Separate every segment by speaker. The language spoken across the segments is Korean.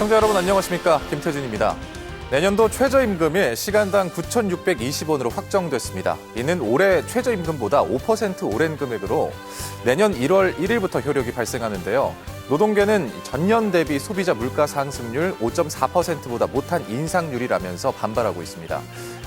Speaker 1: 시청자 여러분 안녕하십니까? 김태준입니다. 내년도 최저임금이 시간당 9,620원으로 확정됐습니다. 이는 올해 최저임금보다 5% 오른 금액으로 내년 1월 1일부터 효력이 발생하는데요. 노동계는 전년 대비 소비자 물가 상승률 5.4%보다 못한 인상률이라면서 반발하고 있습니다.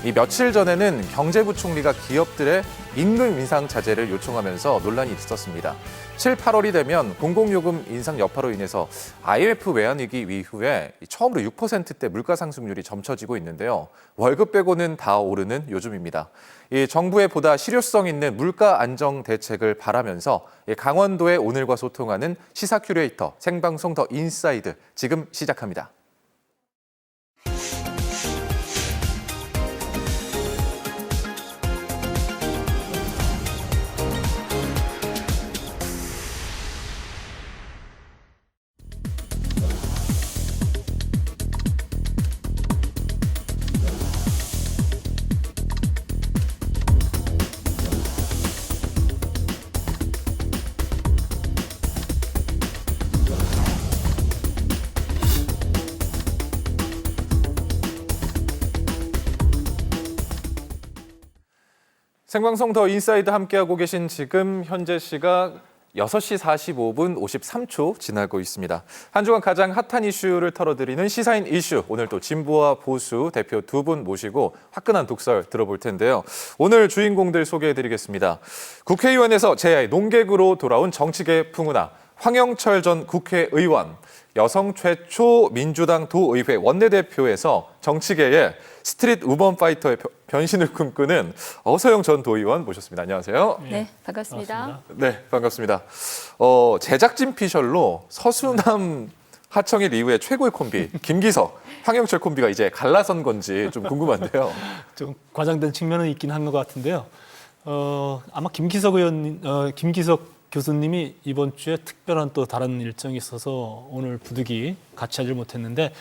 Speaker 1: 이 며칠 전에는 경제부총리가 기업들의 임금 인상 자제를 요청하면서 논란이 있었습니다. 7, 8월이 되면 공공요금 인상 여파로 인해서 IMF 외환위기 이후에 처음으로 6%대 물가 상승률이 점쳐지고 있는데요. 월급 빼고는 다 오르는 요즘입니다. 이 정부의 보다 실효성 있는 물가 안정 대책을 바라면서 강원도의 오늘과 소통하는 시사 큐레이터 생방송 더 인사이드 지금 시작합니다. 생방송 더 인사이드 함께하고 계신 지금 현재 시각 6시 45분 53초 지나고 있습니다. 한 주간 가장 핫한 이슈를 털어드리는 시사인 이슈. 오늘 또 진보와 보수 대표 두 분 모시고 화끈한 독설 들어볼 텐데요. 오늘 주인공들 소개해드리겠습니다. 국회의원에서 제2의 논객으로 돌아온 정치계 풍운아 황영철 전 국회의원, 여성 최초 민주당 도의회 원내대표에서 정치계의 스트릿 우먼 파이터의 변신을 꿈꾸는 어서영 전 도의원 모셨습니다. 안녕하세요.
Speaker 2: 네, 반갑습니다.
Speaker 1: 네, 반갑습니다. 제작진 피셜로 서수남 하청일 이후에 최고의 콤비 김기석, 황영철 콤비가 이제 갈라선 건지 좀 궁금한데요.
Speaker 3: 좀 과장된 측면은 있긴 한 것 같은데요. 아마 김기석 교수님이 이번 주에 특별한 또 다른 일정이 있어서 오늘 부득이 같이 하질 못했는데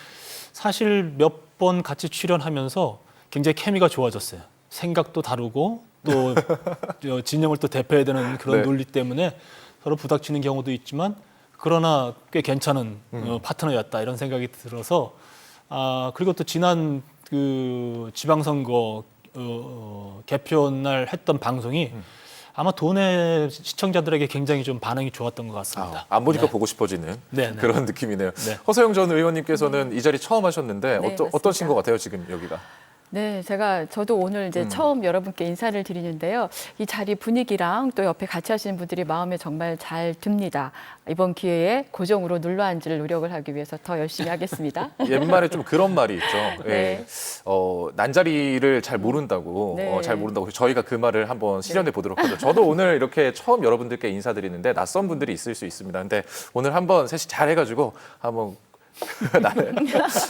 Speaker 3: 사실 몇 번 같이 출연하면서 굉장히 케미가 좋아졌어요. 생각도 다르고 또 진영을 또 대표해야 되는 그런
Speaker 1: 네.
Speaker 3: 논리 때문에 서로 부닥치는 경우도 있지만 그러나 꽤 괜찮은 파트너였다 이런 생각이 들어서 그리고 또 지난 그 지방선거 개표날 했던 방송이 아마 도내 시청자들에게 굉장히 좀 반응이 좋았던 것 같습니다.
Speaker 1: 안 보니까
Speaker 3: 네.
Speaker 1: 보고 싶어지는
Speaker 3: 네, 네.
Speaker 1: 그런 느낌이네요.
Speaker 3: 네.
Speaker 1: 허서영 전 의원님께서는 이 자리 처음 하셨는데
Speaker 2: 네,
Speaker 1: 어떠신
Speaker 2: 맞습니다.
Speaker 1: 것 같아요, 지금 여기가?
Speaker 2: 네, 저도 오늘 이제 처음 여러분께 인사를 드리는데요. 이 자리 분위기랑 또 옆에 같이 하시는 분들이 마음에 정말 잘 듭니다. 이번 기회에 고정으로 눌러 앉을 노력을 하기 위해서 더 열심히 하겠습니다.
Speaker 1: 옛말에 좀 그런 말이 있죠.
Speaker 2: 네.
Speaker 1: 난자리를 잘 모른다고,
Speaker 2: 네.
Speaker 1: 잘 모른다고 저희가 그 말을 한번 실현해 보도록 하죠. 저도 오늘 이렇게 처음 여러분들께 인사드리는데 낯선 분들이 있을 수 있습니다. 근데 오늘 한번 셋이 잘 해가지고 한번 나는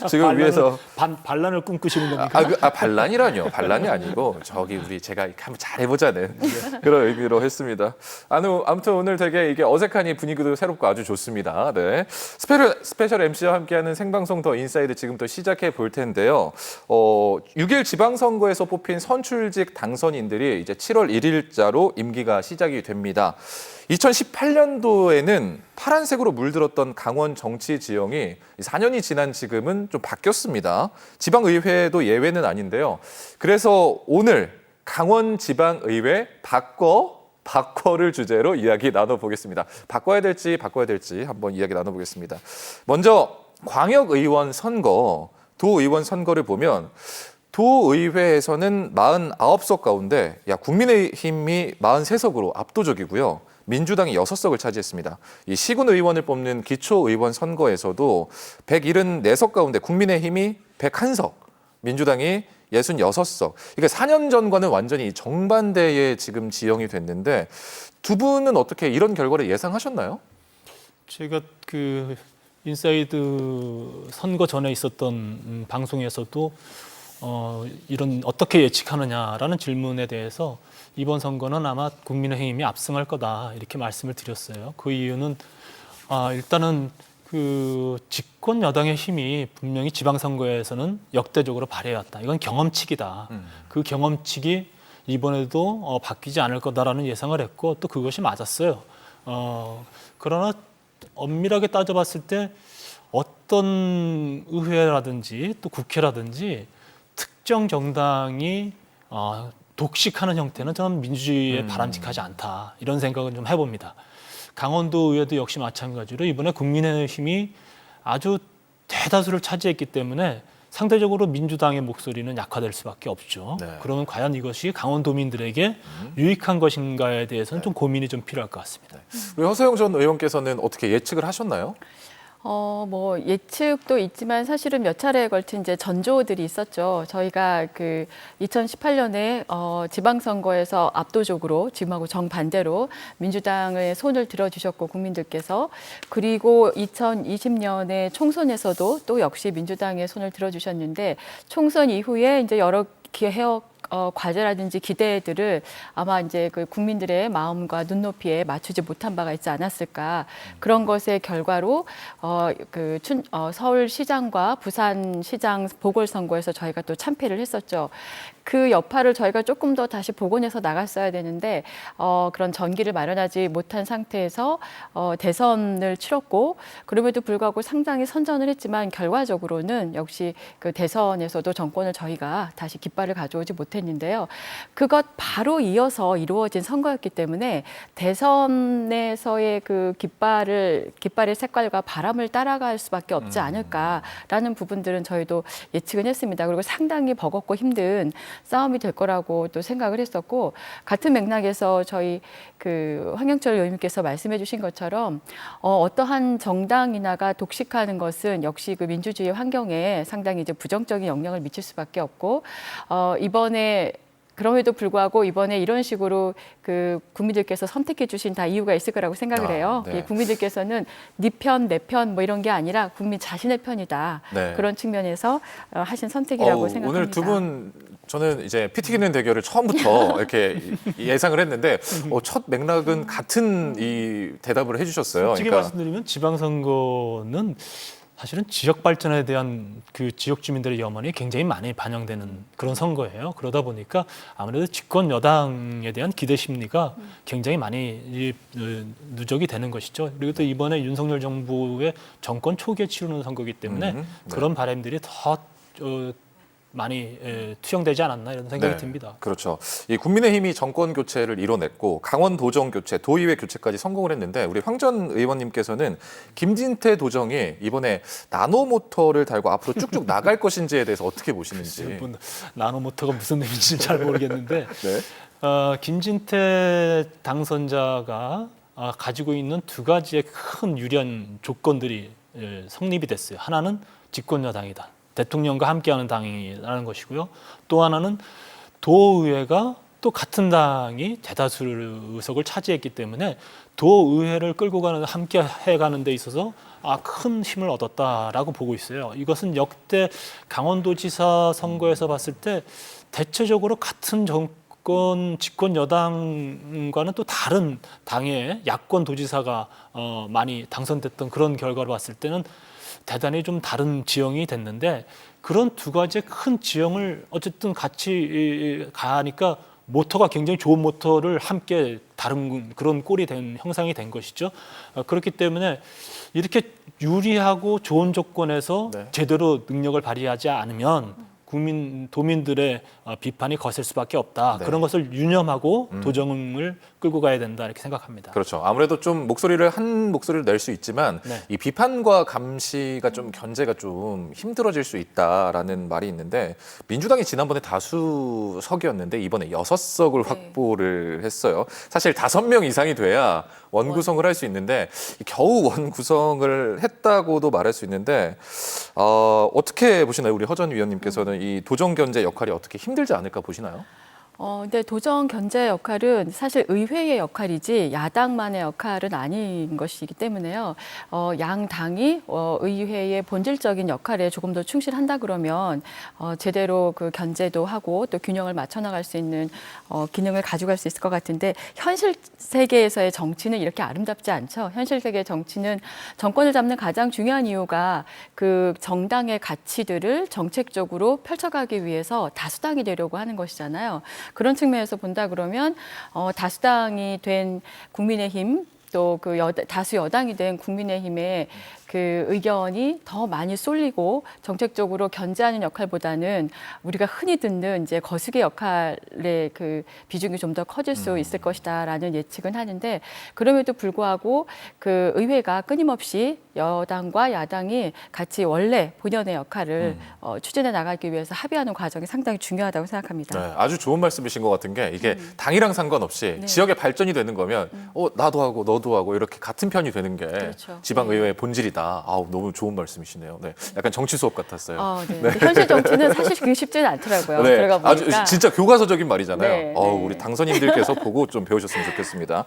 Speaker 1: 지금 위해서
Speaker 3: 반란을 꿈꾸시는 겁니까?
Speaker 1: 반란이라뇨. 반란이 아니고 저기 제가 한번 잘해보자는 그런 의미로 했습니다. 아무튼 오늘 되게 이게 어색하니 분위기도 새롭고 아주 좋습니다. 네. 스페셜 MC와 함께하는 생방송 더 인사이드 지금부터 시작해 볼 텐데요. 6일 지방선거에서 뽑힌 선출직 당선인들이 이제 7월 1일자로 임기가 시작이 됩니다. 2018년도에는 파란색으로 물들었던 강원 정치 지형이 4년이 지난 지금은 좀 바뀌었습니다. 지방의회도 예외는 아닌데요. 그래서 오늘 강원 지방의회 바꿔를 주제로 이야기 나눠보겠습니다. 바꿔야 될지 한번 이야기 나눠보겠습니다. 먼저 광역의원 선거, 도의원 선거를 보면 도의회에서는 49석 가운데 국민의힘이 43석으로 압도적이고요. 민주당이 6석을 차지했습니다. 이 시군 의원을 뽑는 기초의원 선거에서도 174석 가운데 국민의힘이 101석, 민주당이 66석. 그러니까 4년 전과는 완전히 정반대의 지금 지형이 됐는데 두 분은 어떻게 이런 결과를 예상하셨나요?
Speaker 3: 제가 그 인사이드 선거 전에 있었던 방송에서도 이런 어떻게 예측하느냐라는 질문에 대해서 이번 선거는 아마 국민의힘이 압승할 거다 이렇게 말씀을 드렸어요. 그 이유는 일단은 그 집권 여당의 힘이 분명히 지방선거에서는 역대적으로 발휘해왔다. 이건 경험칙이다. 그 경험칙이 이번에도 바뀌지 않을 거다라는 예상을 했고 또 그것이 맞았어요. 그러나 엄밀하게 따져봤을 때 어떤 의회라든지 또 국회라든지 특정 정당이 독식하는 형태는 저는 민주주의에 바람직하지 않다 이런 생각은 좀 해봅니다. 강원도 의회도 역시 마찬가지로 이번에 국민의힘이 아주 대다수를 차지했기 때문에 상대적으로 민주당의 목소리는 약화될 수밖에 없죠.
Speaker 1: 네.
Speaker 3: 그러면 과연 이것이 강원도민들에게 유익한 것인가에 대해서는 좀 고민이 좀 필요할 것 같습니다.
Speaker 1: 우리 허소영 전 의원께서는 어떻게 예측을 하셨나요?
Speaker 2: 뭐 예측도 있지만 사실은 몇 차례에 걸친 이제 전조들이 있었죠. 저희가 그 2018년에 지방선거에서 압도적으로 지금하고 정반대로 민주당의 손을 들어주셨고 국민들께서, 그리고 2020년에 총선에서도 또 역시 민주당의 손을 들어주셨는데, 총선 이후에 이제 여러 개혁 과제라든지 기대들을 아마 이제 그 국민들의 마음과 눈높이에 맞추지 못한 바가 있지 않았을까. 그런 것의 결과로 서울시장과 부산시장 보궐선거에서 저희가 또 참패를 했었죠. 그 여파를 저희가 조금 더 다시 복원해서 나갔어야 되는데 그런 전기를 마련하지 못한 상태에서 대선을 치렀고, 그럼에도 불구하고 상당히 선전을 했지만 결과적으로는 역시 그 대선에서도 정권을 저희가 다시 깃발을 가져오지 못했는데요. 그것 바로 이어서 이루어진 선거였기 때문에 대선에서의 그 깃발의 색깔과 바람을 따라갈 수밖에 없지 않을까라는 부분들은 저희도 예측은 했습니다. 그리고 상당히 버겁고 힘든 싸움이 될 거라고 또 생각을 했었고, 같은 맥락에서 저희 그 황영철 의원님께서 말씀해 주신 것처럼 어떠한 정당이나가 독식하는 것은 역시 그 민주주의 환경에 상당히 이제 부정적인 영향을 미칠 수밖에 없고, 이번에 그럼에도 불구하고 이번에 이런 식으로 그 국민들께서 선택해 주신 다 이유가 있을 거라고 생각을 해요.
Speaker 1: 네.
Speaker 2: 국민들께서는 네 편, 내 편 뭐 이런 게 아니라 국민 자신의 편이다.
Speaker 1: 네.
Speaker 2: 그런 측면에서 하신 선택이라고 생각합니다.
Speaker 1: 오늘 두 분 저는 이제 피 튀기는 대결을 처음부터 이렇게 예상을 했는데 첫 맥락은 같은 이 대답을 해주셨어요.
Speaker 3: 솔직히 말씀드리면 지방선거는 사실은 지역 발전에 대한 그 지역 주민들의 염원이 굉장히 많이 반영되는 그런 선거예요. 그러다 보니까 아무래도 집권 여당에 대한 기대 심리가 굉장히 많이 누적이 되는 것이죠. 그리고 또 이번에 윤석열 정부의 정권 초기에 치르는 선거이기 때문에
Speaker 1: 네.
Speaker 3: 그런 바람들이 더 많이 투영되지 않았나 이런 생각이 듭니다.
Speaker 1: 그렇죠. 이 국민의힘이 정권 교체를 이뤄냈고 강원 도정 교체, 도의회 교체까지 성공을 했는데, 우리 황 전 의원님께서는 김진태 도정이 이번에 나노모터를 달고 앞으로 쭉쭉 나갈 것인지에 대해서 어떻게 보시는지.
Speaker 3: 나노모터가 무슨 의미인지 잘 모르겠는데
Speaker 1: 네.
Speaker 3: 김진태 당선자가 가지고 있는 두 가지의 큰 유리한 조건들이 성립이 됐어요. 하나는 집권 여당이다. 대통령과 함께하는 당이라는 것이고요. 또 하나는 도의회가 또 같은 당이 대다수 의석을 차지했기 때문에 도의회를 끌고 가는, 함께 해가는 데 있어서 큰 힘을 얻었다라고 보고 있어요. 이것은 역대 강원도지사 선거에서 봤을 때 대체적으로 같은 정권 집권 여당과는 또 다른 당의 야권 도지사가 많이 당선됐던 그런 결과로 봤을 때는 대단히 좀 다른 지형이 됐는데, 그런 두 가지의 큰 지형을 어쨌든 같이 가니까 모터가 굉장히 좋은 모터를 함께 다른 그런 꼴이 된 형상이 된 것이죠. 그렇기 때문에 이렇게 유리하고 좋은 조건에서
Speaker 1: 네.
Speaker 3: 제대로 능력을 발휘하지 않으면 도민들의 비판이 거셀 수밖에 없다.
Speaker 1: 네.
Speaker 3: 그런 것을 유념하고 도정을 끌고 가야 된다 이렇게 생각합니다.
Speaker 1: 그렇죠. 아무래도 좀 한 목소리를 낼 수 있지만
Speaker 3: 네.
Speaker 1: 이 비판과 감시가 좀 견제가 좀 힘들어질 수 있다라는 말이 있는데, 민주당이 지난번에 다수석이었는데 이번에 6석을 확보를 했어요. 사실 5명 이상이 돼야 원구성을 할 수 있는데 겨우 원구성을 했다고도 말할 수 있는데, 어떻게 보시나요? 우리 허 전 위원님께서는 이 도정 견제 역할이 어떻게 힘들지 않을까 보시나요?
Speaker 2: 근데 도정 견제 역할은 사실 의회의 역할이지 야당만의 역할은 아닌 것이기 때문에요. 양 당이 의회의 본질적인 역할에 조금 더 충실한다 그러면 제대로 그 견제도 하고 또 균형을 맞춰 나갈 수 있는 기능을 가져갈 수 있을 것 같은데, 현실 세계에서의 정치는 이렇게 아름답지 않죠. 현실 세계의 정치는 정권을 잡는 가장 중요한 이유가 그 정당의 가치들을 정책적으로 펼쳐가기 위해서 다수당이 되려고 하는 것이잖아요. 그런 측면에서 본다 그러면 다수당이 된 국민의힘 또 그 다수 여당이 된 국민의힘의 그 의견이 더 많이 쏠리고 정책적으로 견제하는 역할보다는 우리가 흔히 듣는 이제 거시기 역할의 그 비중이 좀 더 커질 수 있을 것이다라는 예측은 하는데 그럼에도 불구하고 그 의회가 끊임없이 여당과 야당이 같이 원래 본연의 역할을 추진해 나가기 위해서 합의하는 과정이 상당히 중요하다고 생각합니다.
Speaker 1: 네, 아주 좋은 말씀이신 것 같은 게 이게 당이랑 상관없이
Speaker 2: 네.
Speaker 1: 지역의 발전이 되는 거면 나도 하고 너도 하고 이렇게 같은 편이 되는 게
Speaker 2: 그렇죠.
Speaker 1: 지방의회의 본질이다. 아우, 너무 좋은 말씀이시네요. 네, 약간 정치 수업 같았어요.
Speaker 2: 네. 근데 현실 정치는 사실 그게 쉽지는 않더라고요.
Speaker 1: 네,
Speaker 2: 들어가 보니까.
Speaker 1: 아주 진짜 교과서적인 말이잖아요.
Speaker 2: 네,
Speaker 1: 우리 당선인들께서 보고 좀 배우셨으면 좋겠습니다.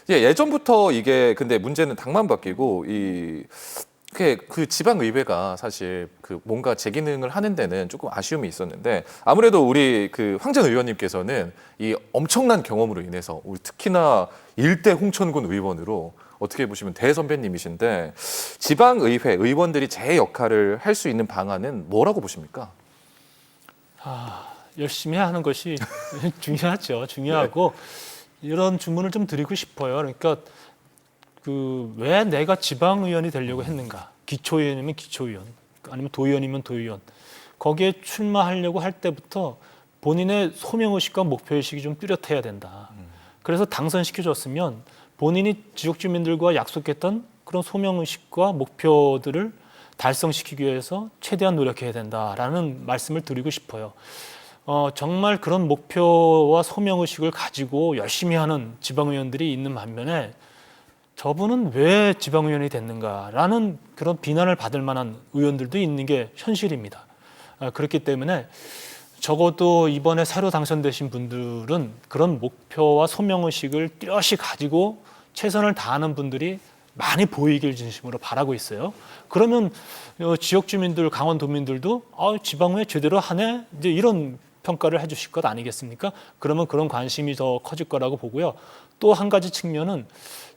Speaker 1: 예전부터 이게 근데 문제는 당만 바뀌고 그 지방 의회가 사실 그 뭔가 제 기능을 하는 데는 조금 아쉬움이 있었는데 아무래도 우리 그 황전 의원님께서는 이 엄청난 경험으로 인해서 우리 특히나 일대 홍천군 의원으로 어떻게 보시면 대선배님이신데 지방 의회 의원들이 제 역할을 할 수 있는 방안은 뭐라고 보십니까?
Speaker 3: 열심히 하는 것이 중요하죠. 중요하고 이런 주문을 좀 드리고 싶어요. 그러니까 왜 내가 지방의원이 되려고 했는가? 기초의원이면 기초의원, 아니면 도의원이면 도의원. 거기에 출마하려고 할 때부터 본인의 소명의식과 목표의식이 좀 뚜렷해야 된다. 그래서 당선시켜줬으면 본인이 지역 주민들과 약속했던 그런 소명의식과 목표들을 달성시키기 위해서 최대한 노력해야 된다라는 말씀을 드리고 싶어요. 정말 그런 목표와 소명의식을 가지고 열심히 하는 지방의원들이 있는 반면에 저분은 왜 지방의원이 됐는가라는 그런 비난을 받을 만한 의원들도 있는 게 현실입니다. 그렇기 때문에 적어도 이번에 새로 당선되신 분들은 그런 목표와 소명의식을 뚜렷이 가지고 최선을 다하는 분들이 많이 보이길 진심으로 바라고 있어요. 그러면 지역 주민들, 강원도민들도 지방의회 제대로 하네? 이제 이런 평가를 해주실 것 아니겠습니까? 그러면 그런 관심이 더 커질 거라고 보고요. 또 한 가지 측면은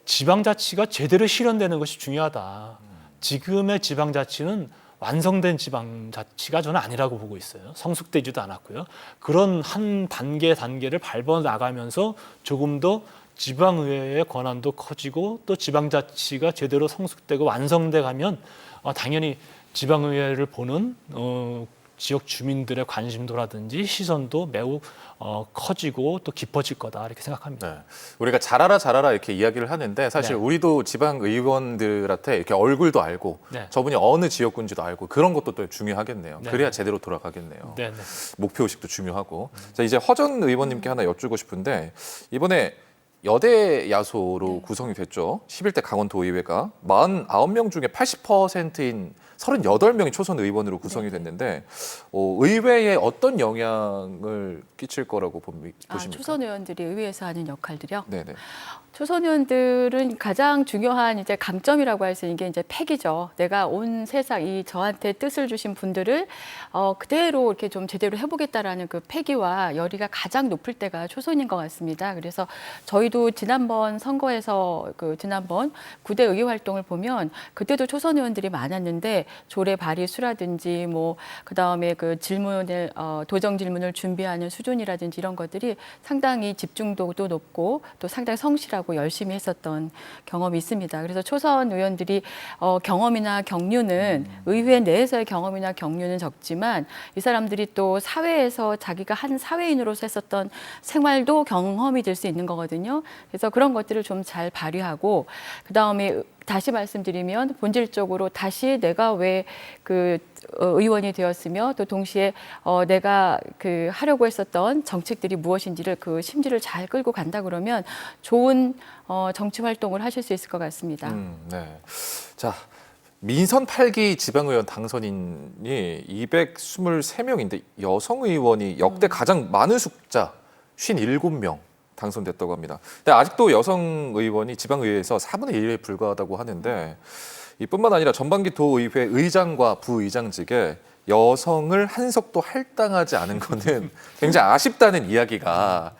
Speaker 3: 지방자치가 제대로 실현되는 것이 중요하다. 지금의 지방자치는 완성된 지방자치가 저는 아니라고 보고 있어요. 성숙되지도 않았고요. 그런 한 단계를 밟아 나가면서 조금 더 지방의회의 권한도 커지고 또 지방자치가 제대로 성숙되고 완성돼 가면 당연히 지방의회를 보는 지역 주민들의 관심도라든지 시선도 매우 커지고 또 깊어질 거다 이렇게 생각합니다.
Speaker 1: 네. 우리가 잘하라 이렇게 이야기를 하는데 사실
Speaker 3: 네.
Speaker 1: 우리도 지방 의원들한테 이렇게 얼굴도 알고
Speaker 3: 네.
Speaker 1: 저분이 어느 지역군지도 알고 그런 것도 또 중요하겠네요.
Speaker 3: 네.
Speaker 1: 그래야 제대로 돌아가겠네요.
Speaker 3: 네, 네.
Speaker 1: 목표의식도 중요하고. 자, 이제 허전 의원님께 하나 여쭈고 싶은데 이번에 여대 야소로 구성이 됐죠. 11대 강원도의회가 49명 중에 80%인 38명이 초선 의원으로 구성이 됐는데 의회에 어떤 영향을 끼칠 거라고 보십니까?
Speaker 2: 초선 의원들이 의회에서 하는 역할들이요?
Speaker 1: 네네.
Speaker 2: 초선 의원들은 가장 중요한 이제 강점이라고 할 수 있는 게 이제 패기죠. 내가 온 세상 저한테 뜻을 주신 분들을 그대로 이렇게 좀 제대로 해보겠다라는 그 패기와 열의가 가장 높을 때가 초선인 것 같습니다. 그래서 저희도 지난번 선거에서 지난번 9대 의회 활동을 보면 그때도 초선 의원들이 많았는데 조례 발의수라든지 그다음에 질문을 도정 질문을 준비하는 수준이라든지 이런 것들이 상당히 집중도도 높고 또 상당히 성실하고 열심히 했었던 경험이 있습니다. 그래서 초선 의원들이 경험이나 경륜은 의회 내에서의 경험이나 경륜은 적지만 이 사람들이 또 사회에서 자기가 한 사회인으로서 했었던 생활도 경험이 될 수 있는 거거든요. 그래서 그런 것들을 좀 잘 발휘하고 그다음에 다시 말씀드리면 본질적으로 다시 내가 왜 의원이 되었으며 또 동시에 내가 하려고 했었던 정책들이 무엇인지를 심지를 잘 끌고 간다 그러면 좋은 정치 활동을 하실 수 있을 것 같습니다.
Speaker 1: 네. 자, 민선 8기 지방의원 당선인이 223명인데 여성 의원이 역대 가장 많은 숫자 57명. 당선됐다고 합니다. 근데 아직도 여성 의원이 지방의회에서 4분의 1에 불과하다고 하는데 이뿐만 아니라 전반기 도의회 의장과 부의장직에 여성을 한석도 할당하지 않은 거는 굉장히 아쉽다는 이야기가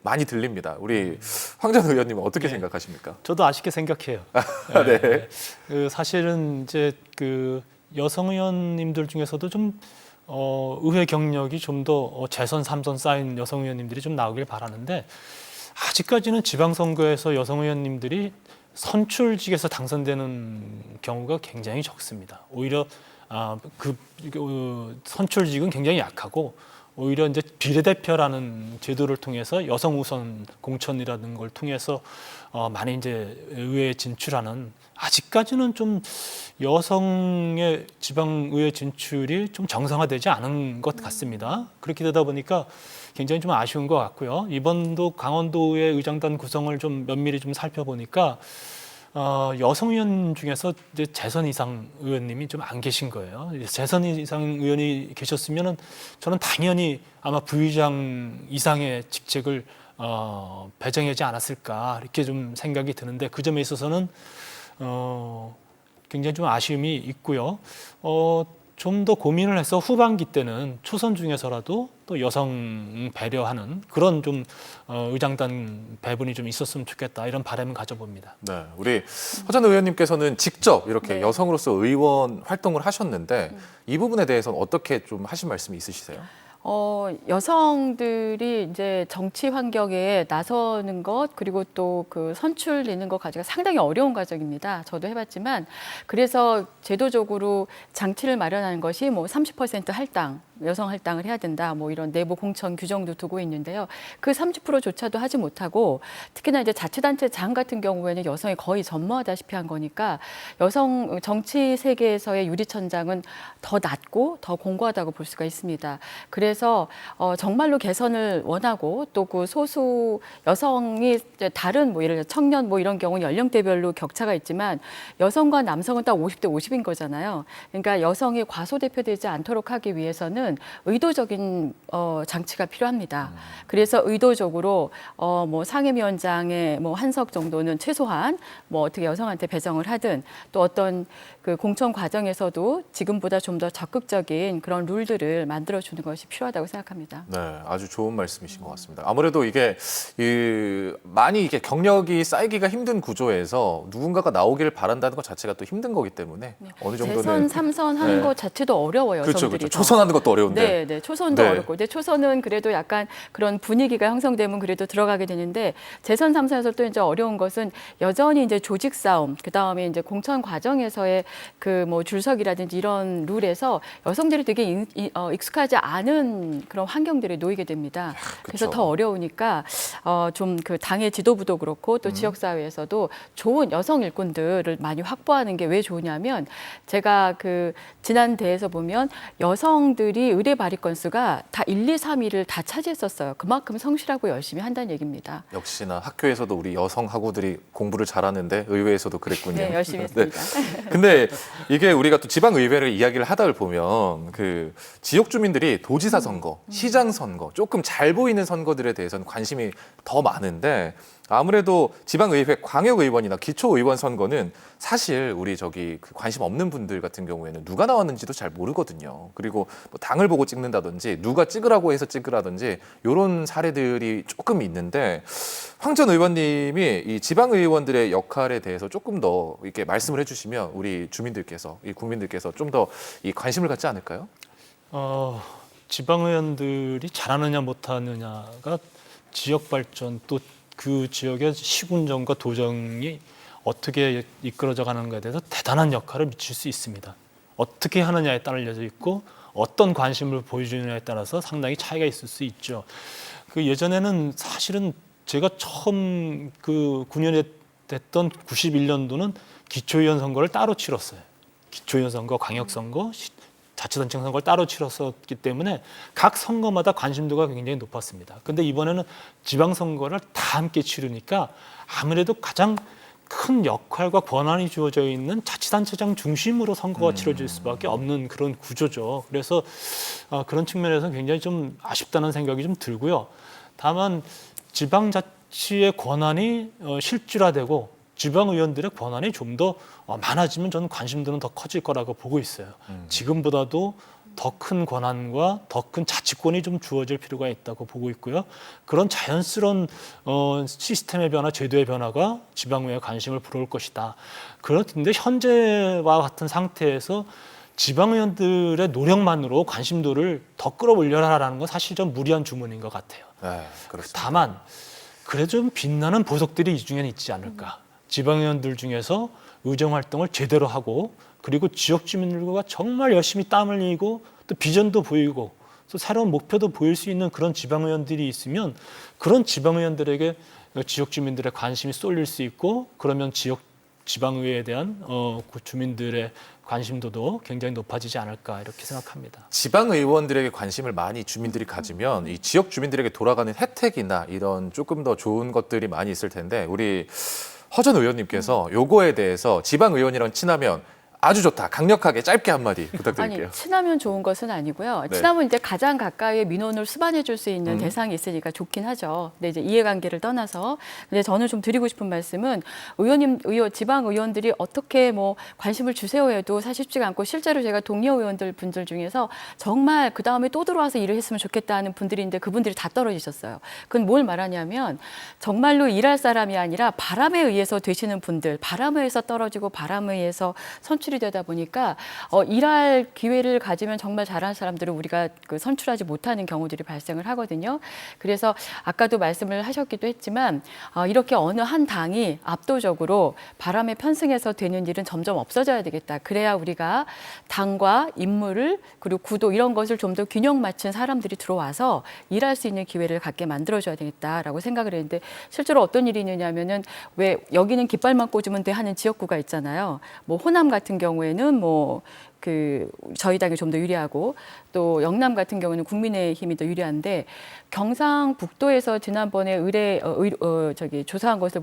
Speaker 1: 많이 들립니다. 우리 황전 의원님은 어떻게 생각하십니까?
Speaker 3: 저도 아쉽게 생각해요.
Speaker 1: 네.
Speaker 3: 사실은 이제 여성 의원님들 중에서도 좀 의회 경력이 좀 더 재선 3선 쌓인 여성 의원님들이 좀 나오길 바라는데 아직까지는 지방선거에서 여성 의원님들이 선출직에서 당선되는 경우가 굉장히 적습니다. 오히려 선출직은 굉장히 약하고 오히려 이제 비례대표라는 제도를 통해서 여성 우선 공천이라는 걸 통해서 많이 이제 의회에 진출하는, 아직까지는 좀 여성의 지방의회 진출이 좀 정상화되지 않은 것 같습니다. 그렇게 되다 보니까 굉장히 좀 아쉬운 것 같고요. 이번도 강원도의 의장단 구성을 좀 면밀히 좀 살펴보니까 여성 의원 중에서 이제 재선 이상 의원님이 좀 안 계신 거예요. 재선 이상 의원이 계셨으면은 저는 당연히 아마 부의장 이상의 직책을 배정하지 않았을까 이렇게 좀 생각이 드는데, 그 점에 있어서는 굉장히 좀 아쉬움이 있고요. 좀 더 고민을 해서 후반기 때는 초선 중에서라도 또 여성 배려하는 그런 좀 의장단 배분이 좀 있었으면 좋겠다, 이런 바람을 가져봅니다.
Speaker 1: 네, 우리 허전 의원님께서는 직접 이렇게
Speaker 2: 네.
Speaker 1: 여성으로서 의원 활동을 하셨는데 이 부분에 대해서는 어떻게 좀 하신 말씀이 있으시세요?
Speaker 2: 여성들이 이제 정치 환경에 나서는 것, 그리고 또 그 선출되는 것 가지고 상당히 어려운 과정입니다. 저도 해봤지만, 그래서 제도적으로 장치를 마련하는 것이 뭐 30% 할당, 여성 할당을 해야 된다, 뭐 이런 내부 공천 규정도 두고 있는데요. 그 30%조차도 하지 못하고, 특히나 이제 자치단체장 같은 경우에는 여성이 거의 전무하다시피 한 거니까 여성 정치 세계에서의 유리천장은 더 낮고 더 공고하다고 볼 수가 있습니다. 그래서 정말로 개선을 원하고, 또 그 소수 여성이 다른 뭐 예를 들어 청년 뭐 이런 경우는 연령대별로 격차가 있지만 여성과 남성은 딱 50대 50인 거잖아요. 그러니까 여성이 과소대표되지 않도록 하기 위해서는 의도적인 장치가 필요합니다. 그래서 의도적으로 뭐 상임위원장의 뭐 한석 정도는 최소한 뭐 어떻게 여성한테 배정을 하든, 또 어떤 그 공천 과정에서도 지금보다 좀 더 적극적인 그런 룰들을 만들어주는 것이 필요하다고 생각합니다.
Speaker 1: 네, 아주 좋은 말씀이신 것 같습니다. 아무래도 이게 많이 이게 경력이 쌓이기가 힘든 구조에서 누군가가 나오기를 바란다는 것 자체가 또 힘든 거기 때문에 어느 정도는
Speaker 2: 재선, 삼선 하는
Speaker 1: 네.
Speaker 2: 것 자체도 어려워요, 여성들이.
Speaker 1: 그렇죠. 초선하는 것도 어려운데.
Speaker 2: 네, 초선도
Speaker 1: 네.
Speaker 2: 어렵고. 근데 초선은 그래도 약간 그런 분위기가 형성되면 그래도 들어가게 되는데, 재선 3선에서 또 이제 어려운 것은 여전히 이제 조직 싸움, 그 다음에 이제 공천 과정에서의 그 뭐 줄서기라든지 이런 룰에서 여성들이 되게 익숙하지 않은 그런 환경들에 놓이게 됩니다. 그래서
Speaker 1: 그쵸.
Speaker 2: 더 어려우니까 좀 그 당의 지도부도 그렇고 또 지역사회에서도 좋은 여성 일꾼들을 많이 확보하는 게 왜 좋으냐면, 제가 그 지난 대회에서 보면 여성들이 의대 발의 건수가 다 1, 2, 3위를 다 차지했었어요. 그만큼 성실하고 열심히 한다는 얘기입니다.
Speaker 1: 역시나 학교에서도 우리 여성 학우들이 공부를 잘하는데 의회에서도 그랬군요.
Speaker 2: 네, 열심히
Speaker 1: 네.
Speaker 2: 했습니다.
Speaker 1: 근데 이게 우리가 또 지방의회를 이야기를 하다 보면 그 지역 주민들이 도지사 선거, 시장 선거, 조금 잘 보이는 선거들에 대해서는 관심이 더 많은데, 아무래도 지방의회 광역의원이나 기초의원 선거는 사실 우리 그 관심 없는 분들 같은 경우에는 누가 나왔는지도 잘 모르거든요. 그리고 뭐 당을 보고 찍는다든지 누가 찍으라고 해서 찍으라든지 이런 사례들이 조금 있는데, 황 전 의원님이 이 지방의원들의 역할에 대해서 조금 더 이렇게 말씀을 해주시면 우리 주민들께서, 이 국민들께서 좀 더 이 관심을 갖지 않을까요?
Speaker 3: 지방의원들이 잘하느냐 못하느냐가 지역 발전, 또 그 지역의 시군정과 도정이 어떻게 이끌어져 가는 것에 대해서 대단한 역할을 미칠 수 있습니다. 어떻게 하느냐에 따라져 있고 어떤 관심을 보여주느냐에 따라서 상당히 차이가 있을 수 있죠. 그 예전에는 사실은 제가 처음 그 9년에 됐던 91년도는 기초의원 선거를 따로 치렀어요. 기초의원 선거, 광역선거, 자치단체 선거를 따로 치렀었기 때문에 각 선거마다 관심도가 굉장히 높았습니다. 근데 이번에는 지방선거를 다 함께 치르니까 아무래도 가장 큰 역할과 권한이 주어져 있는 자치단체장 중심으로 선거가 치러질 수밖에 없는 그런 구조죠. 그래서 그런 측면에서 굉장히 좀 아쉽다는 생각이 좀 들고요. 다만 지방자치의 권한이 실질화되고 지방의원들의 권한이 좀 더 많아지면 저는 관심도는 더 커질 거라고 보고 있어요. 지금보다도 더 큰 권한과 더 큰 자치권이 좀 주어질 필요가 있다고 보고 있고요. 그런 자연스러운 시스템의 변화, 제도의 변화가 지방의회에 관심을 불어올 것이다. 그런데 현재와 같은 상태에서 지방의원들의 노력만으로 관심도를 더 끌어올려라라는 건 사실 좀 무리한 주문인 것 같아요.
Speaker 1: 네, 그렇습니다.
Speaker 3: 다만 그래도 좀 빛나는 보석들이 이 중에는 있지 않을까. 지방의원들 중에서 의정 활동을 제대로 하고 그리고 지역 주민들과 정말 열심히 땀을 흘리고 또 비전도 보이고 또 새로운 목표도 보일 수 있는 그런 지방의원들이 있으면 그런 지방의원들에게 지역 주민들의 관심이 쏠릴 수 있고 그러면 지방의회에 대한 그 주민들의 관심도도 굉장히 높아지지 않을까 이렇게 생각합니다.
Speaker 1: 지방 의원들에게 관심을 많이 주민들이 가지면 이 지역 주민들에게 돌아가는 혜택이나 이런 조금 더 좋은 것들이 많이 있을 텐데 우리 허전 의원님께서 요거에 대해서 지방 의원이랑 친하면 아주 좋다. 강력하게 짧게 한마디 부탁드릴게요.
Speaker 2: 아니, 친하면 좋은 것은 아니고요.
Speaker 1: 네.
Speaker 2: 친하면 이제 가장 가까이의 민원을 수반해 줄 수 있는 대상이 있으니까 좋긴 하죠. 근데 이제 이해관계를 떠나서. 근데 저는 좀 드리고 싶은 말씀은 지방 의원들이 어떻게 뭐 관심을 주세요 해도 사실 쉽지가 않고 실제로 제가 동료 의원들 분들 중에서 정말 그 다음에 또 들어와서 일을 했으면 좋겠다는 분들인데 그분들이 다 떨어지셨어요. 그건 뭘 말하냐면 정말로 일할 사람이 아니라 바람에 의해서 되시는 분들, 바람에 의해서 떨어지고 바람에 의해서 선출이 되다 보니까 일할 기회를 가지면 정말 잘하는 사람들을 우리가 선출하지 못하는 경우들이 발생을 하거든요. 그래서 아까도 말씀을 하셨기도 했지만 이렇게 어느 한 당이 압도적으로 바람에 편승해서 되는 일은 점점 없어져야 되겠다. 그래야 우리가 당과 임무를 그리고 구도 이런 것을 좀 더 균형 맞춘 사람들이 들어와서 일할 수 있는 기회를 갖게 만들어줘야 되겠다라고 생각을 했는데 실제로 어떤 일이 있느냐면은 왜 여기는 깃발만 꽂으면 돼 하는 지역구가 있잖아요. 뭐 호남 같은 경우에는 뭐 저희 당이 좀 더 유리하고 또 영남 같은 경우는 국민의힘이 더 유리한데 경상북도에서 지난번에 조사한 것을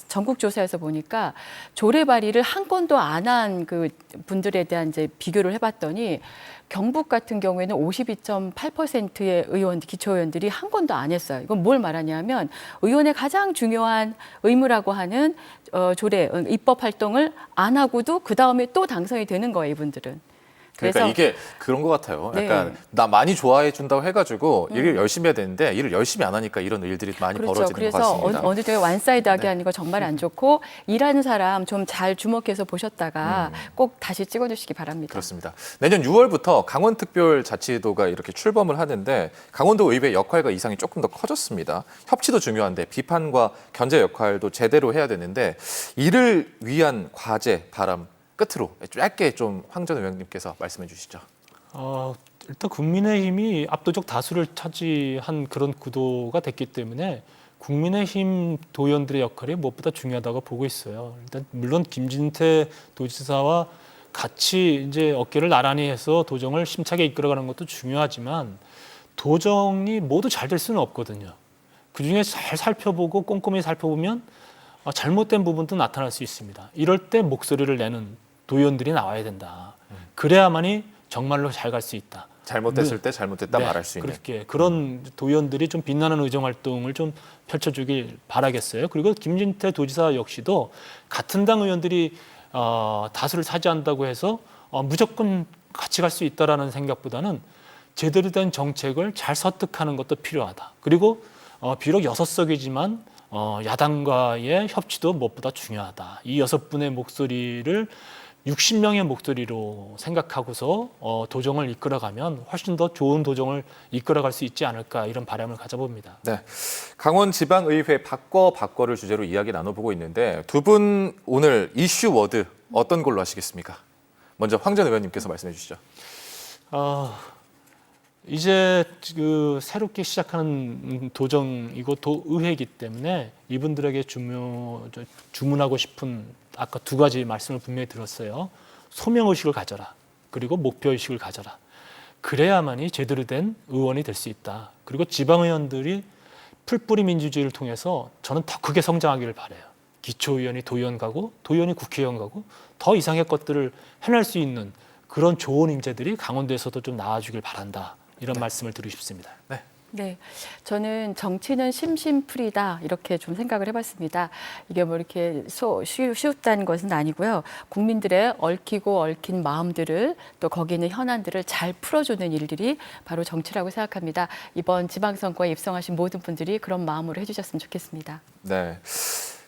Speaker 2: 전국 조사에서 보니까 조례 발의를 한 건도 안 한 그 분들에 대한 이제 비교를 해봤더니 경북 같은 경우에는 52.8%의 기초의원들이 한 건도 안 했어요. 이건 뭘 말하냐면 의원의 가장 중요한 의무라고 하는 조례, 입법 활동을 안 하고도 그 다음에 또 당선이 되는 거예요, 이분들은.
Speaker 1: 그러니까 이게 그런 것 같아요. 약간
Speaker 2: 네.
Speaker 1: 나 많이 좋아해 준다고 해가지고 일을 열심히 해야 되는데 일을 열심히 안 하니까 이런 일들이 많이
Speaker 2: 그렇죠.
Speaker 1: 벌어지는 것
Speaker 2: 그래서
Speaker 1: 같습니다.
Speaker 2: 어느 정도 완사이드하게
Speaker 1: 네.
Speaker 2: 하는 거 정말 안 좋고 일하는 사람 좀 잘 주목해서 보셨다가 꼭 다시 찍어주시기 바랍니다.
Speaker 1: 그렇습니다. 내년 6월부터 강원특별자치도가 이렇게 출범을 하는데 강원도 의회 역할과 이상이 조금 더 커졌습니다. 협치도 중요한데 비판과 견제 역할도 제대로 해야 되는데 이를 위한 과제, 바람 끝으로 짧게 좀 황전 의원님께서 말씀해 주시죠.
Speaker 3: 일단 국민의힘이 압도적 다수를 차지한 그런 구도가 됐기 때문에 국민의힘 도의원들의 역할이 무엇보다 중요하다고 보고 있어요. 일단 물론 김진태 도지사와 같이 이제 어깨를 나란히 해서 도정을 심차게 이끌어가는 것도 중요하지만 도정이 모두 잘 될 수는 없거든요. 그중에 잘 살펴보고 꼼꼼히 살펴보면 잘못된 부분도 나타날 수 있습니다. 이럴 때 목소리를 내는 도의원들이 나와야 된다. 그래야만이 정말로 잘 갈 수 있다.
Speaker 1: 잘못됐을 때 잘못됐다 말할 수 있는.
Speaker 3: 그렇게 그런 도의원들이 좀 빛나는 의정 활동을 좀 펼쳐주길 바라겠어요. 그리고 김진태 도지사 역시도 같은 당 의원들이 다수를 차지한다고 해서 무조건 같이 갈 수 있다라는 생각보다는 제대로 된 정책을 잘 설득하는 것도 필요하다. 그리고 비록 6석이지만 야당과의 협치도 무엇보다 중요하다. 이 6분의 목소리를 60명의 목소리로 생각하고서 도정을 이끌어가면 훨씬 더 좋은 도정을 이끌어갈 수 있지 않을까 이런 바람을 가져봅니다.
Speaker 1: 네, 강원지방의회 바꿔를 주제로 이야기 나눠보고 있는데 두 분 오늘 이슈 워드 어떤 걸로 하시겠습니까? 먼저 황전 의원님께서 말씀해 주시죠.
Speaker 3: 이제 새롭게 시작하는 도정이고 도의회이기 때문에 이분들에게 주문하고 싶은 아까 두 가지 말씀을 분명히 들었어요. 소명의식을 가져라. 그리고 목표의식을 가져라. 그래야만이 제대로 된 의원이 될 수 있다. 그리고 지방의원들이 풀뿌리 민주주의를 통해서 저는 더 크게 성장하기를 바라요. 기초의원이 도의원 가고 도의원이 국회의원 가고 더 이상의 것들을 해낼 수 있는 그런 좋은 인재들이 강원도에서도 좀 나와주길 바란다. 이런 말씀을 드리고 싶습니다.
Speaker 2: 네, 저는 정치는 심심풀이다 이렇게 좀 생각을 해봤습니다. 이게 뭐 이렇게 쉬웠다는 것은 아니고요. 국민들의 얽힌 마음들을 또 거기 있는 현안들을 잘 풀어주는 일들이 바로 정치라고 생각합니다. 이번 지방선거에 입성하신 모든 분들이 그런 마음으로 해주셨으면 좋겠습니다.
Speaker 1: 네.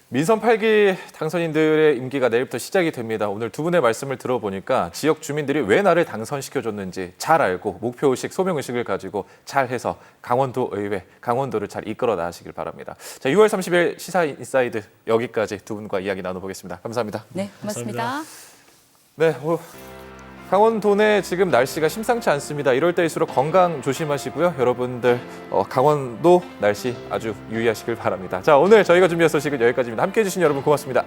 Speaker 1: 민선 8기 당선인들의 임기가 내일부터 시작이 됩니다. 오늘 두 분의 말씀을 들어보니까 지역 주민들이 왜 나를 당선시켜줬는지 잘 알고 목표의식, 소명의식을 가지고 잘해서 강원도 의회, 강원도를 잘 이끌어 나가시길 바랍니다. 자, 6월 30일 시사인사이드 여기까지 두 분과 이야기 나눠보겠습니다. 감사합니다.
Speaker 2: 네, 고맙습니다.
Speaker 1: 네, 강원도 내 지금 날씨가 심상치 않습니다. 이럴 때일수록 건강 조심하시고요. 여러분들 강원도 날씨 아주 유의하시길 바랍니다. 자, 오늘 저희가 준비한 소식은 여기까지입니다. 함께해 주신 여러분 고맙습니다.